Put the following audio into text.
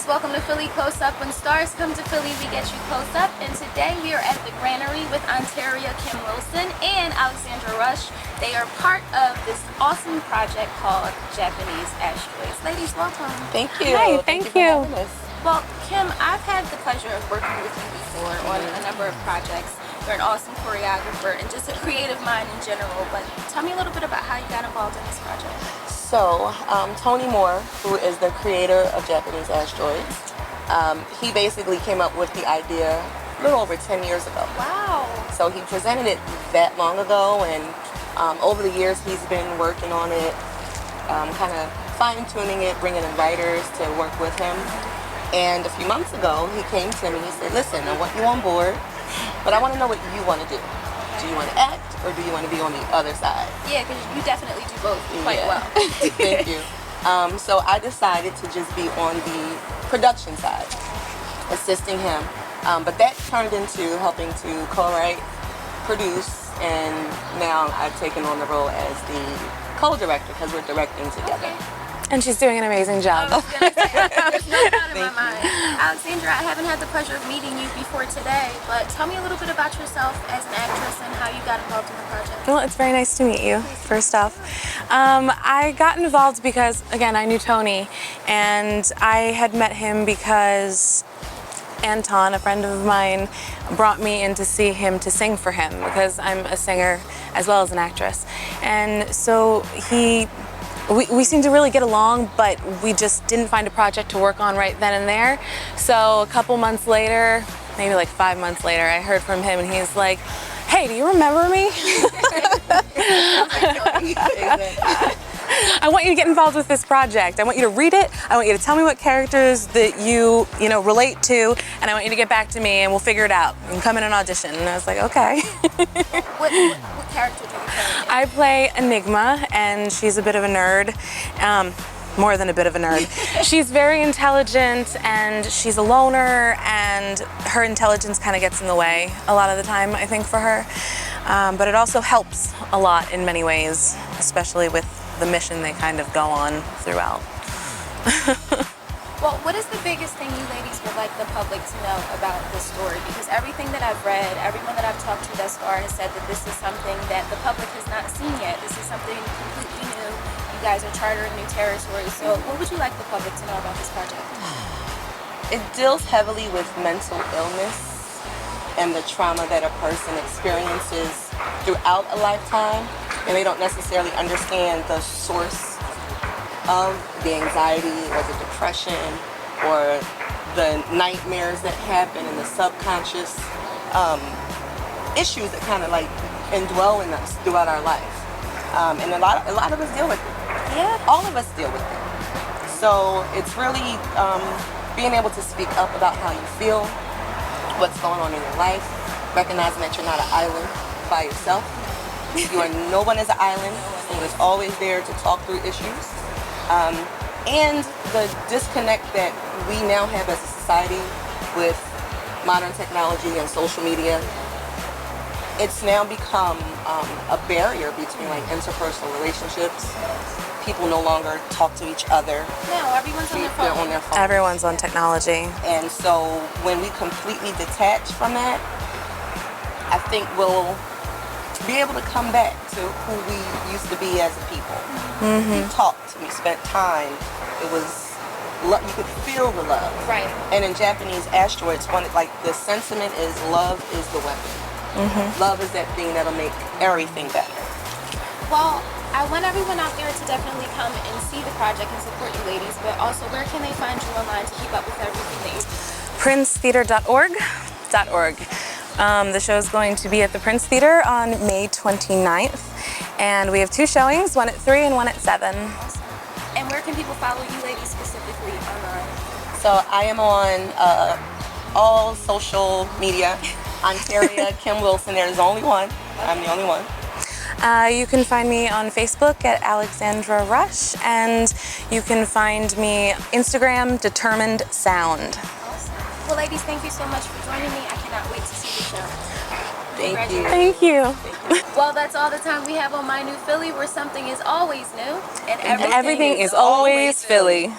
guys, welcome to Philly Close Up. When stars come to Philly, we get you close up. And today we are at the Granary with Ontaria Kim Wilson and Alexandra Rush. They are part of this awesome project called Japanese Asteroids. Ladies, welcome. Thank you. Hi, thank you. Well, Kim, I've had the pleasure of working with you before on a number of projects. You're an awesome choreographer and just a creative mind in general. But tell me a little bit about how you got involved in this project. So, Tony Moore, who is the creator of Japanese Asteroids, he basically came up with the idea a little over 10 years ago. Wow. So he presented it that long ago, and over the years he's been working on it, kind of fine-tuning it, bringing in writers to work with him. And a few months ago, he came to me and he said, listen, I want you on board, but I want to know what you want to do. Do you want to act, or do you want to be on the other side? Yeah, because you definitely do both quite well. Thank you. So I decided to just be on the production side, assisting him. But that turned into helping to co-write, produce, and now I've taken on the role as the co-director because we're directing together. Okay. And she's doing an amazing job. I was gonna say, there's no doubt in my mind. Alexandra, I haven't had the pleasure of meeting you before today, but tell me a little bit about yourself as an actress and how you got involved in the project. Well, it's very nice to meet you, first off. I got involved because, again, I knew Tony, and I had met him because Anton, a friend of mine, brought me in to see him to sing for him because I'm a singer as well as an actress. And so we seemed to really get along, but we just didn't find a project to work on right then and there. So a couple months later, maybe like 5 months later, I heard from him and he's like, hey, do you remember me? I want you to get involved with this project. I want you to read it. I want you to tell me what characters that you relate to, and I want you to get back to me and we'll figure it out. You can come in and audition. And I was like, okay. What character do you play? I play Enigma, and she's a bit of a nerd. More than a bit of a nerd. She's very intelligent, and she's a loner, and her intelligence kind of gets in the way a lot of the time, I think, for her. But it also helps a lot in many ways, especially with the mission they kind of go on throughout. Well, what is the biggest thing you ladies would like the public to know about this story? Because everything that I've read, everyone that I've talked to thus far has said that this is something that the public has not seen yet. This is something completely new. You guys are chartering new territory. So what would you like the public to know about this project? It deals heavily with mental illness and the trauma that a person experiences throughout a lifetime, and they don't necessarily understand the source of the anxiety or the depression or the nightmares that happen and the subconscious issues that kind of like indwell in us throughout our life. And a lot of us deal with it. Yeah. All of us deal with it. So it's really being able to speak up about how you feel, what's going on in your life, recognizing that you're not an island by yourself. No one is an island. Someone is always there to talk through issues. And the disconnect that we now have as a society with modern technology and social media, it's now become a barrier between like interpersonal relationships. People no longer talk to each other. No, everyone's on their phone. They're on their phone. Everyone's on technology. And so when we completely detach from that, I think we'll be able to come back to who we used to be as a people. We talked, we spent time. It was, you could feel the love. Right. And in Japanese Asteroids, the sentiment is love is the weapon. Love is that thing that'll make everything better. Well, I want everyone out there to definitely come and see the project and support you ladies, but also where can they find you online to keep up with everything that you're doing? princetheater.org. The show is going to be at the Prince Theater on May 29th, and we have 2 showings, one at 3 and one at 7. Awesome. And where can people follow you ladies specifically online? So I am on all social media. Ontaria Kim Wilson, there's only one. I'm the only one. You can find me on Facebook at Alexandra Rush, and you can find me Instagram, Determined Sound. Awesome. Well, ladies, thank you so much for joining me. I cannot wait to see the show. Thank you. Thank you. Well, that's all the time we have on My New Philly, where something is always new and Everything is always Philly.